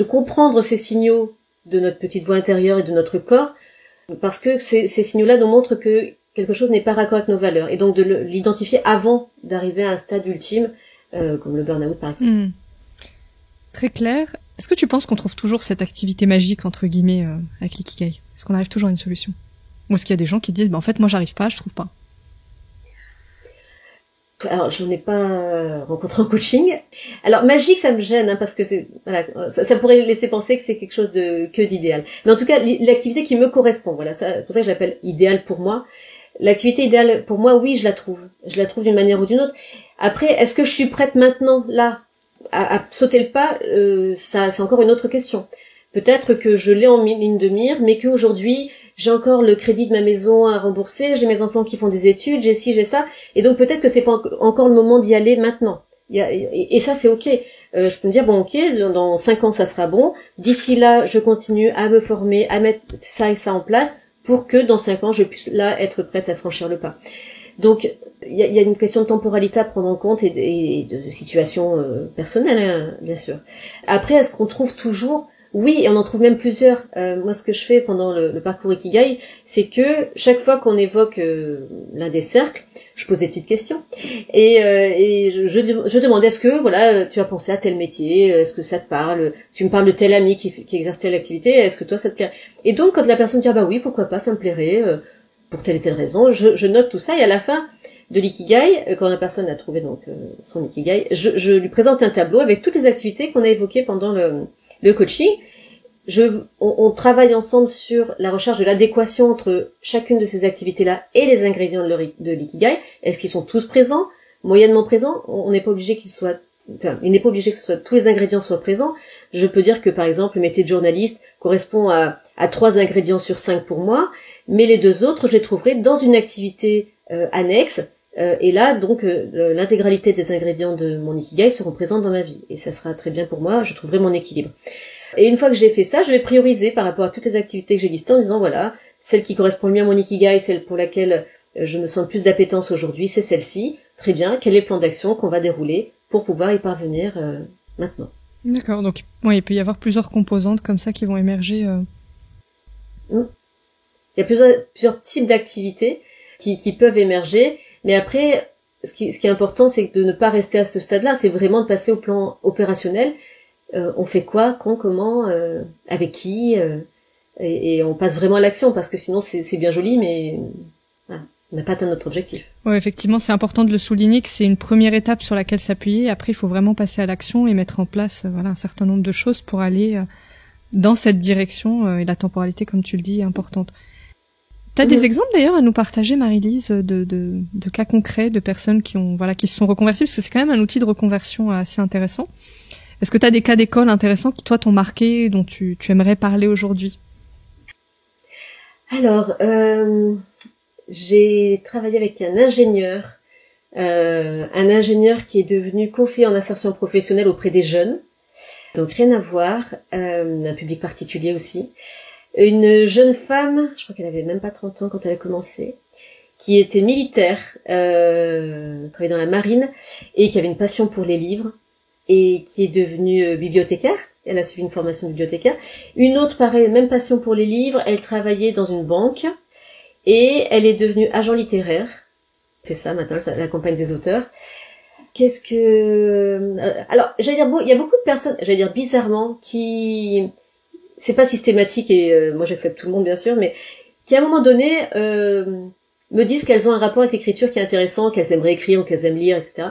comprendre ces signaux de notre petite voix intérieure et de notre corps, parce que ces signaux-là nous montrent que quelque chose n'est pas raccord avec nos valeurs, et donc de l'identifier avant d'arriver à un stade ultime, comme le burn-out par exemple. Très clair. Est-ce que tu penses qu'on trouve toujours cette activité magique, entre guillemets, avec l'ikigai? Est-ce qu'on arrive toujours à une solution? Ou est-ce qu'il y a des gens qui disent, en fait, moi j'arrive pas, je trouve pas? Alors, je n'ai pas rencontré en coaching. Alors, magique, ça me gêne, parce que ça pourrait laisser penser que c'est quelque chose que d'idéal. Mais en tout cas, l'activité qui me correspond, voilà, c'est pour ça que j'appelle idéal pour moi. L'activité idéale pour moi, oui, je la trouve. Je la trouve d'une manière ou d'une autre. Après, est-ce que je suis prête maintenant, là, à sauter le pas? Ça, c'est encore une autre question. Peut-être que je l'ai en ligne de mire, mais qu'aujourd'hui, j'ai encore le crédit de ma maison à rembourser, j'ai mes enfants qui font des études, j'ai ci, j'ai ça, et donc peut-être que c'est pas encore le moment d'y aller maintenant. Et ça, c'est ok. Je peux me dire, bon, ok, dans 5 ans, ça sera bon. D'ici là, je continue à me former, à mettre ça et ça en place pour que dans 5 ans, je puisse là être prête à franchir le pas. Donc, il y a une question de temporalité à prendre en compte et de situation personnelle, hein, bien sûr. Après, est-ce qu'on trouve toujours... Oui, et on en trouve même plusieurs. Moi, ce que je fais pendant le parcours Ikigai, c'est que chaque fois qu'on évoque l'un des cercles, je pose des petites questions et je demande, est-ce que voilà, tu as pensé à tel métier, est-ce que ça te parle, tu me parles de tel ami qui exerce telle activité, est-ce que toi ça te plaît? Et donc quand la personne dit oui, pourquoi pas, ça me plairait pour telle et telle raison, je note tout ça, et à la fin de l'ikigai, quand la personne a trouvé donc son ikigai, je lui présente un tableau avec toutes les activités qu'on a évoquées pendant le coaching. On travaille ensemble sur la recherche de l'adéquation entre chacune de ces activités-là et les ingrédients de l'ikigai. Est-ce qu'ils sont tous présents, moyennement présents? On n'est pas obligé il n'est pas obligé que tous les ingrédients soient présents. Je peux dire que, par exemple, le métier de journaliste correspond à 3 ingrédients sur 5 pour moi, mais les 2 autres, je les trouverai dans une activité annexe. Et là, donc, l'intégralité des ingrédients de mon ikigai seront présents dans ma vie. Et ça sera très bien pour moi, je trouverai mon équilibre. Et une fois que j'ai fait ça, je vais prioriser par rapport à toutes les activités que j'ai listées en disant, voilà, celle qui correspond le mieux à mon ikigai, celle pour laquelle je me sens le plus d'appétence aujourd'hui, c'est celle-ci. Très bien, quel est le plan d'action qu'on va dérouler pour pouvoir y parvenir maintenant? D'accord, donc il peut y avoir plusieurs composantes comme ça qui vont émerger. Il y a plusieurs types d'activités qui peuvent émerger. Mais après, ce qui est important, c'est de ne pas rester à ce stade-là. C'est vraiment de passer au plan opérationnel. On fait quoi, quand, comment, avec qui, et on passe vraiment à l'action, parce que sinon c'est bien joli, mais voilà, on n'a pas atteint notre objectif. Oui, effectivement, c'est important de le souligner que c'est une première étape sur laquelle s'appuyer. Après, il faut vraiment passer à l'action et mettre en place un certain nombre de choses pour aller dans cette direction. Et la temporalité, comme tu le dis, est importante. T'as des exemples d'ailleurs à nous partager, Marie-Lise, de cas concrets de personnes qui se sont reconverties, parce que c'est quand même un outil de reconversion assez intéressant. Est-ce que t'as des cas d'école intéressants qui toi t'ont marqué, dont tu aimerais parler aujourd'hui? Alors, j'ai travaillé avec un ingénieur qui est devenu conseiller en insertion professionnelle auprès des jeunes. Donc rien à voir, un public particulier aussi. Une jeune femme, je crois qu'elle avait même pas 30 ans quand elle a commencé, qui était militaire, travaillait dans la marine, et qui avait une passion pour les livres, et qui est devenue bibliothécaire. Elle a suivi une formation de bibliothécaire. Une autre, pareil, même passion pour les livres. Elle travaillait dans une banque et elle est devenue agent littéraire. Elle fait ça maintenant, elle accompagne des auteurs. Qu'est-ce que... Alors, j'allais dire, il y a beaucoup de personnes, j'allais dire bizarrement, qui... C'est pas systématique et moi j'accepte tout le monde bien sûr, mais qui à un moment donné me disent qu'elles ont un rapport avec l'écriture qui est intéressant, qu'elles aimeraient écrire ou qu'elles aiment lire, etc.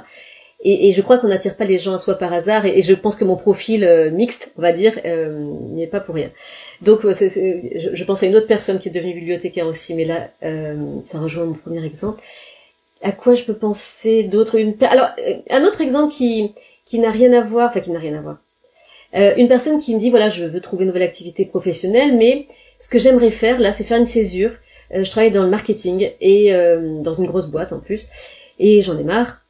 Et je crois qu'on n'attire pas les gens à soi par hasard, et je pense que mon profil mixte, on va dire, n'y est pas pour rien. Donc je pense à une autre personne qui est devenue bibliothécaire aussi, mais là ça rejoint mon premier exemple. À quoi je peux penser d'autre? Alors un autre exemple qui n'a rien à voir, enfin qui n'a rien à voir. Une personne qui me dit voilà, je veux trouver une nouvelle activité professionnelle, mais ce que j'aimerais faire là, c'est faire une césure. Je travaille dans le marketing et dans une grosse boîte en plus, et j'en ai marre.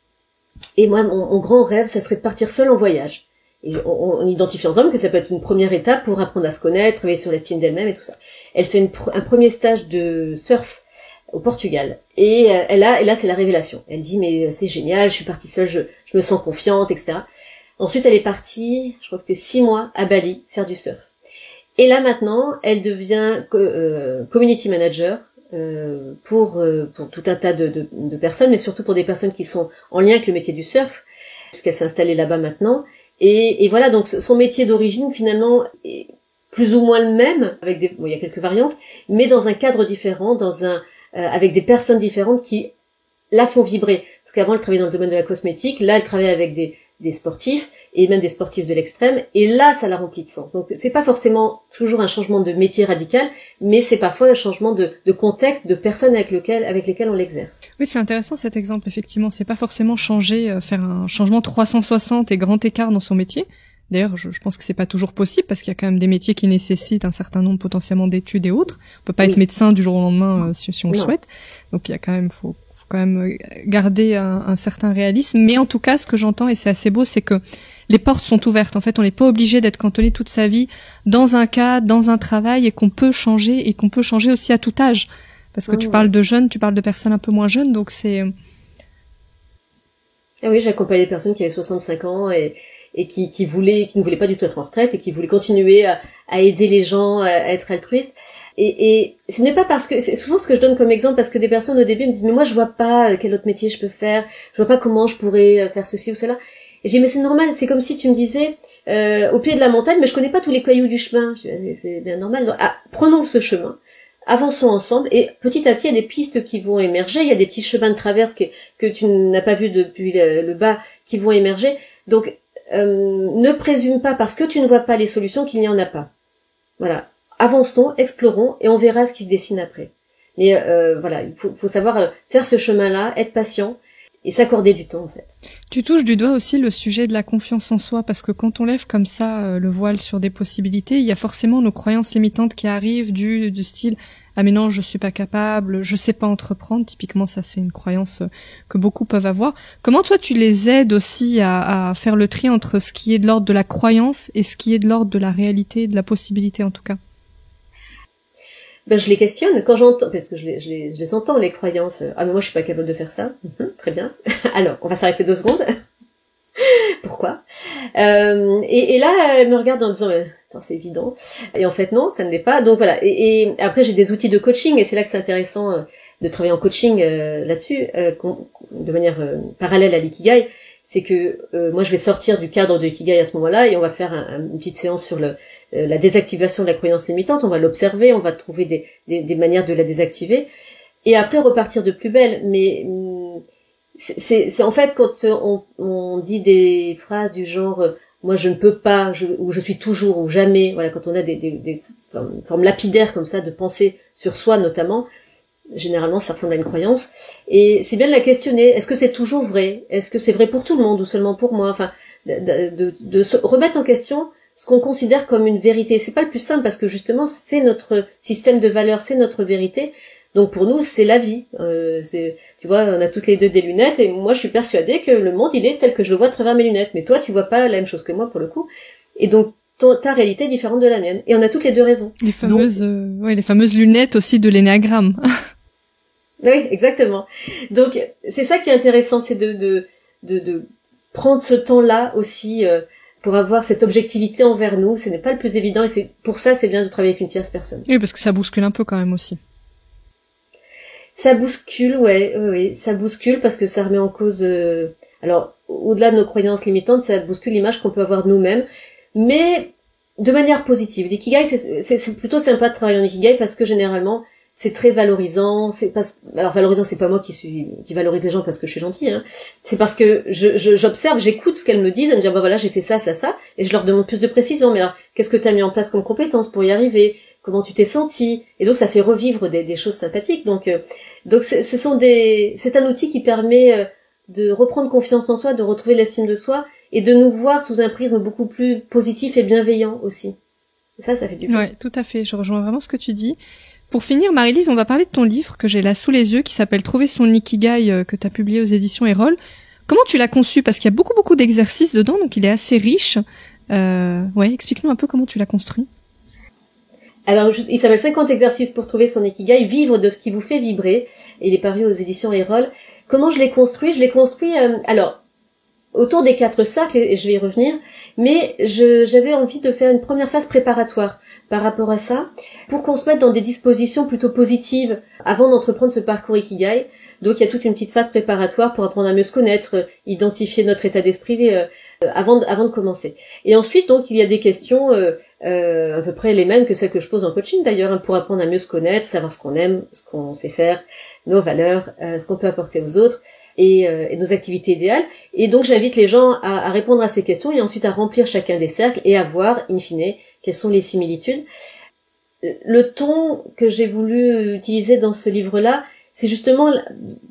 Et moi, mon grand rêve, ça serait de partir seule en voyage. Et on identifie ensemble que ça peut être une première étape pour apprendre à se connaître, travailler sur l'estime d'elle-même et tout ça. Elle fait un premier stage de surf au Portugal. Et là, c'est la révélation. Elle dit, mais c'est génial, je suis partie seule, je me sens confiante, etc. Ensuite, elle est partie, je crois que c'était 6 mois à Bali, faire du surf. Et là, maintenant, elle devient community manager pour tout un tas de personnes, mais surtout pour des personnes qui sont en lien avec le métier du surf, puisqu'elle s'est installée là-bas maintenant. Et voilà, donc son métier d'origine, finalement, est plus ou moins le même, avec il y a quelques variantes, mais dans un cadre différent, avec des personnes différentes qui la font vibrer. Parce qu'avant, elle travaillait dans le domaine de la cosmétique, là, elle travaille avec des sportifs, et même des sportifs de l'extrême, et là, ça la remplit de sens. Donc, c'est pas forcément toujours un changement de métier radical, mais c'est parfois un changement de contexte, de personnes avec lesquelles on l'exerce. Oui, c'est intéressant cet exemple, effectivement. C'est pas forcément faire un changement 360 et grand écart dans son métier. D'ailleurs, je pense que c'est pas toujours possible, parce qu'il y a quand même des métiers qui nécessitent un certain nombre potentiellement d'études et autres. On peut pas être médecin du jour au lendemain si on le souhaite. Donc, il y a quand même, faut quand même garder un certain réalisme. Mais en tout cas, ce que j'entends, et c'est assez beau, c'est que les portes sont ouvertes. En fait, on n'est pas obligé d'être cantonné toute sa vie dans un cadre, dans un travail, et qu'on peut changer aussi à tout âge. Parce que tu parles de jeunes, tu parles de personnes un peu moins jeunes, donc c'est... Ah oui, j'ai accompagné des personnes qui avaient 65 ans et qui ne voulaient pas du tout être en retraite et qui voulaient continuer à aider les gens, à être altruistes. Et ce n'est pas parce que, c'est souvent ce que je donne comme exemple, parce que des personnes au début me disent, mais moi je vois pas quel autre métier je peux faire, je vois pas comment je pourrais faire ceci ou cela. Et j'ai dit, mais c'est normal, c'est comme si tu me disais, au pied de la montagne, mais je connais pas tous les cailloux du chemin. C'est bien normal. Donc, prenons ce chemin, avançons ensemble, et petit à petit, il y a des pistes qui vont émerger, il y a des petits chemins de traverse que tu n'as pas vus depuis le bas qui vont émerger. Donc, ne présume pas parce que tu ne vois pas les solutions qu'il n'y en a pas. Voilà. Avançons, explorons, et on verra ce qui se dessine après. Mais voilà, il faut savoir faire ce chemin-là, être patient, et s'accorder du temps, en fait. Tu touches du doigt aussi le sujet de la confiance en soi, parce que quand on lève comme ça le voile sur des possibilités, il y a forcément nos croyances limitantes qui arrivent du style « Ah mais non, je suis pas capable, je sais pas entreprendre ». Typiquement, ça c'est une croyance que beaucoup peuvent avoir. Comment toi tu les aides aussi à faire le tri entre ce qui est de l'ordre de la croyance et ce qui est de l'ordre de la réalité, de la possibilité en tout cas? Ben, je les questionne quand j'entends, parce que je les entends, les croyances. Ah, mais moi, je suis pas capable de faire ça. Très bien. Alors, on va s'arrêter 2 secondes. Pourquoi? Et là, elle me regarde en disant, attends, c'est évident. Et en fait, non, ça ne l'est pas. Donc voilà. Et après, j'ai des outils de coaching, et c'est là que c'est intéressant de travailler en coaching là-dessus, de manière parallèle à l'ikigai. C'est que moi, je vais sortir du cadre de l'ikigai à ce moment-là, et on va faire une petite séance sur la désactivation de la croyance limitante. On va l'observer, on va trouver des manières de la désactiver, et après repartir de plus belle. Mais c'est en fait quand on dit des phrases du genre moi je ne peux pas, ou je suis toujours, ou jamais, voilà, quand on a des formes lapidaires comme ça de pensée sur soi notamment, généralement ça ressemble à une croyance, et c'est bien de la questionner. Est-ce que c'est toujours vrai? Est-ce que c'est vrai pour tout le monde ou seulement pour moi? Enfin, de se remettre en question ce qu'on considère comme une vérité. C'est pas le plus simple, parce que justement c'est notre système de valeurs, c'est notre vérité. Donc pour nous c'est la vie. Tu vois, on a toutes les deux des lunettes, et moi je suis persuadée que le monde il est tel que je le vois à travers mes lunettes, mais toi tu vois pas la même chose que moi pour le coup, et donc ta réalité est différente de la mienne, et on a toutes les deux raison. Les fameuses lunettes aussi de l'énéagramme. Oui, exactement. Donc c'est ça qui est intéressant, c'est de prendre ce temps-là aussi pour avoir cette objectivité envers nous, ce n'est pas le plus évident et c'est pour ça c'est bien de travailler avec une tierce personne. Oui, parce que ça bouscule un peu quand même aussi. Ça bouscule, ouais, ça bouscule parce que ça remet en cause. Alors, au-delà de nos croyances limitantes, ça bouscule l'image qu'on peut avoir de nous-mêmes, mais de manière positive. L'ikigai, c'est plutôt sympa de travailler en ikigai parce que généralement, c'est très valorisant. Alors valorisant, c'est pas moi qui valorise les gens parce que je suis gentille. Hein. C'est parce que j'observe, j'écoute ce qu'elles me disent, elles me disent bah voilà, j'ai fait ça, et je leur demande plus de précision. Mais alors, qu'est-ce que tu as mis en place comme compétence pour y arriver? Comment tu t'es senti? Et donc ça fait revivre des choses sympathiques. Donc c'est un outil qui permet de reprendre confiance en soi, de retrouver l'estime de soi et de nous voir sous un prisme beaucoup plus positif et bienveillant aussi. Ça fait du bien. Ouais, tout à fait. Je rejoins vraiment ce que tu dis. Pour finir, Marie-Lise, on va parler de ton livre que j'ai là sous les yeux, qui s'appelle Trouver son Ikigai, que tu as publié aux éditions Erol. Comment tu l'as conçu? Parce qu'il y a beaucoup d'exercices dedans, donc il est assez riche. Ouais, explique-nous un peu comment tu l'as construit. Alors, il s'appelle 50 exercices pour trouver son Ikigai, vivre de ce qui vous fait vibrer. Et il est paru aux éditions Erol. Comment je l'ai construit? Je l'ai construit, alors, autour des 4 cercles, et je vais y revenir, mais j'avais envie de faire une première phase préparatoire par rapport à ça, pour qu'on se mette dans des dispositions plutôt positives avant d'entreprendre ce parcours Ikigai. Donc il y a toute une petite phase préparatoire pour apprendre à mieux se connaître, identifier notre état d'esprit avant de commencer. Et ensuite, donc, il y a des questions à peu près les mêmes que celles que je pose en coaching d'ailleurs, hein, pour apprendre à mieux se connaître, savoir ce qu'on aime, ce qu'on sait faire, nos valeurs, ce qu'on peut apporter aux autres et nos activités idéales. Et donc j'invite les gens à répondre à ces questions et ensuite à remplir chacun des cercles et à voir, in fine, quelles sont les similitudes. Le ton que j'ai voulu utiliser dans ce livre-là, c'est justement,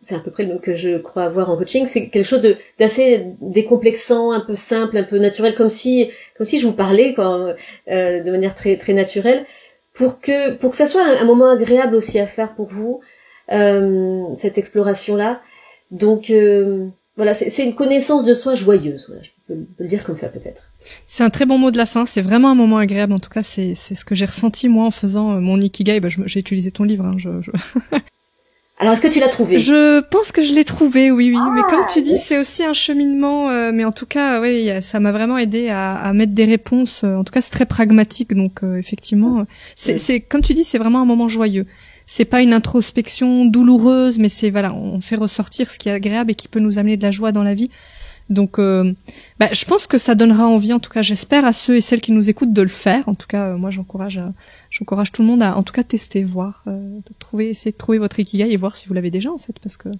c'est à peu près le même que je crois avoir en coaching, c'est quelque chose d'assez décomplexant, un peu simple, un peu naturel, comme si je vous parlais, de manière très très naturelle, pour que ça soit un moment agréable aussi à faire pour vous, cette exploration-là. Donc voilà, c'est une connaissance de soi joyeuse, voilà, je peux le dire comme ça peut-être. C'est un très bon mot de la fin, c'est vraiment un moment agréable, en tout cas c'est ce que j'ai ressenti moi en faisant mon Ikigai. J'ai utilisé ton livre, hein, Alors, est-ce que tu l'as trouvé? Je pense que je l'ai trouvé, oui. Mais comme tu dis, c'est aussi un cheminement. Mais en tout cas, oui, ça m'a vraiment aidé à mettre des réponses. En tout cas, c'est très pragmatique. Donc, effectivement, c'est comme tu dis, c'est vraiment un moment joyeux. C'est pas une introspection douloureuse, mais voilà, on fait ressortir ce qui est agréable et qui peut nous amener de la joie dans la vie. Donc, je pense que ça donnera envie, en tout cas, j'espère à ceux et celles qui nous écoutent de le faire. En tout cas, moi, j'encourage tout le monde à, en tout cas, tester, voir, essayer de trouver votre Ikigai et voir si vous l'avez déjà, en fait, parce que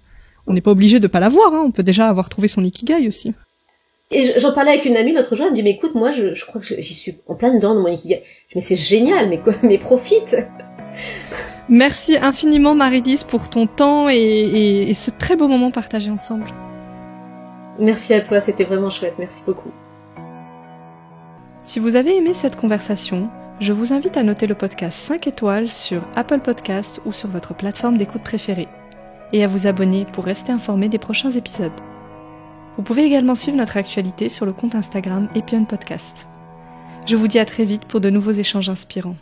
on n'est pas obligé de pas l'avoir, hein. On peut déjà avoir trouvé son Ikigai aussi. Et j'en parlais avec une amie l'autre jour, elle me dit, mais écoute, moi, je crois que j'y suis en plein dedans dans mon Ikigai. Mais c'est génial, mais profite! Merci infiniment, Marie-Lise, pour ton temps et ce très beau moment partagé ensemble. Merci à toi, c'était vraiment chouette, merci beaucoup. Si vous avez aimé cette conversation, je vous invite à noter le podcast 5 étoiles sur Apple Podcasts ou sur votre plateforme d'écoute préférée, et à vous abonner pour rester informé des prochains épisodes. Vous pouvez également suivre notre actualité sur le compte Instagram Epion Podcast. Je vous dis à très vite pour de nouveaux échanges inspirants.